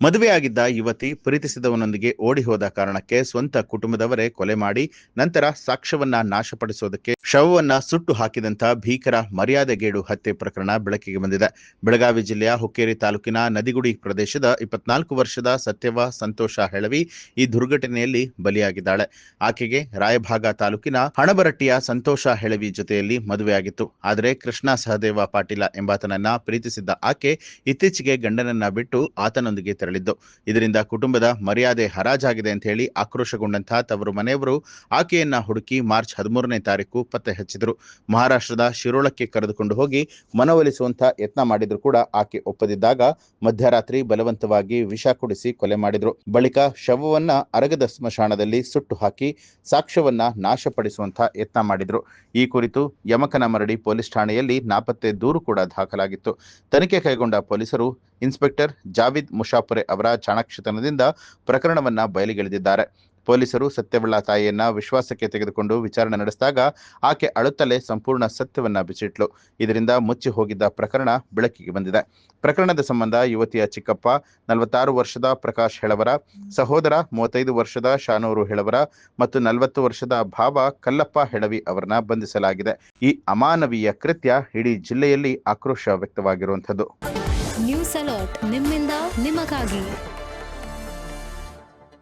ಮದುವೆಯಾಗಿದ್ದ ಯುವತಿ ಪ್ರೀತಿಸಿದವನೊಂದಿಗೆ ಓಡಿ ಹೋದ ಕಾರಣಕ್ಕೆ ಸ್ವಂತ ಕುಟುಂಬದವರೇ ಕೊಲೆ ಮಾಡಿ ನಂತರ ಸಾಕ್ಷ್ಯವನ್ನ ನಾಶಪಡಿಸೋದಕ್ಕೆ ಶವವನ್ನ ಸುಟ್ಟು ಹಾಕಿದಂತ ಭೀಕರ ಮರ್ಯಾದೆಗೇಡು ಹತ್ಯೆ ಪ್ರಕರಣ ಬೆಳಕಿಗೆ ಬಂದಿದೆ. ಬೆಳಗಾವಿ ಜಿಲ್ಲೆಯ ಹುಕ್ಕೇರಿ ತಾಲೂಕಿನ ನದಿಗುಡಿ ಪ್ರದೇಶದ 24 ವರ್ಷದ ಸತ್ಯವ್ವ ಸಂತೋಷ ಹೆಳವಿ ಈ ದುರ್ಘಟನೆಯಲ್ಲಿ ಬಲಿಯಾಗಿದ್ದಾಳೆ. ಆಕೆಗೆ ರಾಯಭಾಗ ತಾಲೂಕಿನ ಹಣಬರಟ್ಟಿಯ ಸಂತೋಷ ಹೆಳವಿ ಜೊತೆಯಲ್ಲಿ ಮದುವೆಯಾಗಿತ್ತು. ಆದರೆ ಕೃಷ್ಣ ಸಹದೇವ ಪಾಟೀಲ ಎಂಬಾತನನ್ನ ಪ್ರೀತಿಸಿದ್ದ ಆಕೆ ಇತ್ತೀಚೆಗೆ ಗಂಡನನ್ನ ಬಿಟ್ಟು ಆತನೊಂದಿಗೆ ತೆರಳಿದ್ದು. ಇದರಿಂದ ಕುಟುಂಬದ ಮರ್ಯಾದೆ ಹರಾಜಾಗಿದೆ ಅಂತ ಹೇಳಿ ಆಕ್ರೋಶಗೊಂಡಂತಹ ತವರು ಮನೆಯವರು ಆಕೆಯನ್ನ ಹುಡುಕಿ ಮಾರ್ಚ್ 13ನೇ ತಾರೀಕು ಪತ್ತೆ ಹಚ್ಚಿದ್ರು. ಮಹಾರಾಷ್ಟ್ರದ ಶಿರೋಳಕ್ಕೆ ಕರೆದುಕೊಂಡು ಹೋಗಿ ಮನವೊಲಿಸುವಂತ ಯತ್ನ ಮಾಡಿದ್ರು ಕೂಡ ಆಕೆ ಒಪ್ಪದಿದ್ದಾಗ ಮಧ್ಯರಾತ್ರಿ ಬಲವಂತವಾಗಿ ವಿಷ ಕುಡಿಸಿ ಕೊಲೆ ಮಾಡಿದ್ರು. ಬಳಿಕ ಶವವನ್ನ ಅರಗದ ಸ್ಮಶಾನದಲ್ಲಿ ಸುಟ್ಟು ಹಾಕಿ ಸಾಕ್ಷ್ಯವನ್ನ ನಾಶಪಡಿಸುವಂತ ಯತ್ನ ಮಾಡಿದ್ರು. ಈ ಕುರಿತು ಯಮಕನಮರಡಿ ಪೊಲೀಸ್ ಠಾಣೆಯಲ್ಲಿ ನಾಪತ್ತೆ ದೂರು ಕೂಡ ದಾಖಲಾಗಿತ್ತು. ತನಿಖೆ ಕೈಗೊಂಡ ಪೊಲೀಸರು ಇನ್ಸ್ಪೆಕ್ಟರ್ ಜಾವಿದ್ ಮುಷಾಪುರೆ ಅವರ ಚಾಣಾಕ್ಷತನದಿಂದ ಪ್ರಕರಣವನ್ನ ಬಯಲಿಗೆಳೆದಿದ್ದಾರೆ. ಪೊಲೀಸರು ಸತ್ಯವ್ವಳ ತಾಯಿಯನ್ನ ವಿಶ್ವಾಸಕ್ಕೆ ತೆಗೆದುಕೊಂಡು ವಿಚಾರಣೆ ನಡೆಸಿದಾಗ ಆಕೆ ಅಳುತ್ತಲೇ ಸಂಪೂರ್ಣ ಸತ್ಯವನ್ನ ಬಿಚ್ಚಿಟ್ಲು. ಇದರಿಂದ ಮುಚ್ಚಿ ಹೋಗಿದ್ದ ಪ್ರಕರಣ ಬೆಳಕಿಗೆ ಬಂದಿದೆ. ಪ್ರಕರಣದ ಸಂಬಂಧ ಯುವತಿಯ ಚಿಕ್ಕಪ್ಪ 46 ವರ್ಷದ ಪ್ರಕಾಶ್ ಹೆಳವರ, ಸಹೋದರ 35 ವರ್ಷದ ಶಾನೂರು ಹೆಳವರ ಮತ್ತು 40 ವರ್ಷದ ಭಾವ ಕಲ್ಲಪ್ಪ ಹೆಳವಿ ಅವರನ್ನ ಬಂಧಿಸಲಾಗಿದೆ. ಈ ಅಮಾನವೀಯ ಕೃತ್ಯ ಇಡೀ ಜಿಲ್ಲೆಯಲ್ಲಿ ಆಕ್ರೋಶ ವ್ಯಕ್ತವಾಗಿರುವಂಥದ್ದು. ನ್ಯೂಸ್ ಅಲರ್ಟ್ ನಿಮ್ಮಿಂದ ನಿಮಗಾಗಿ.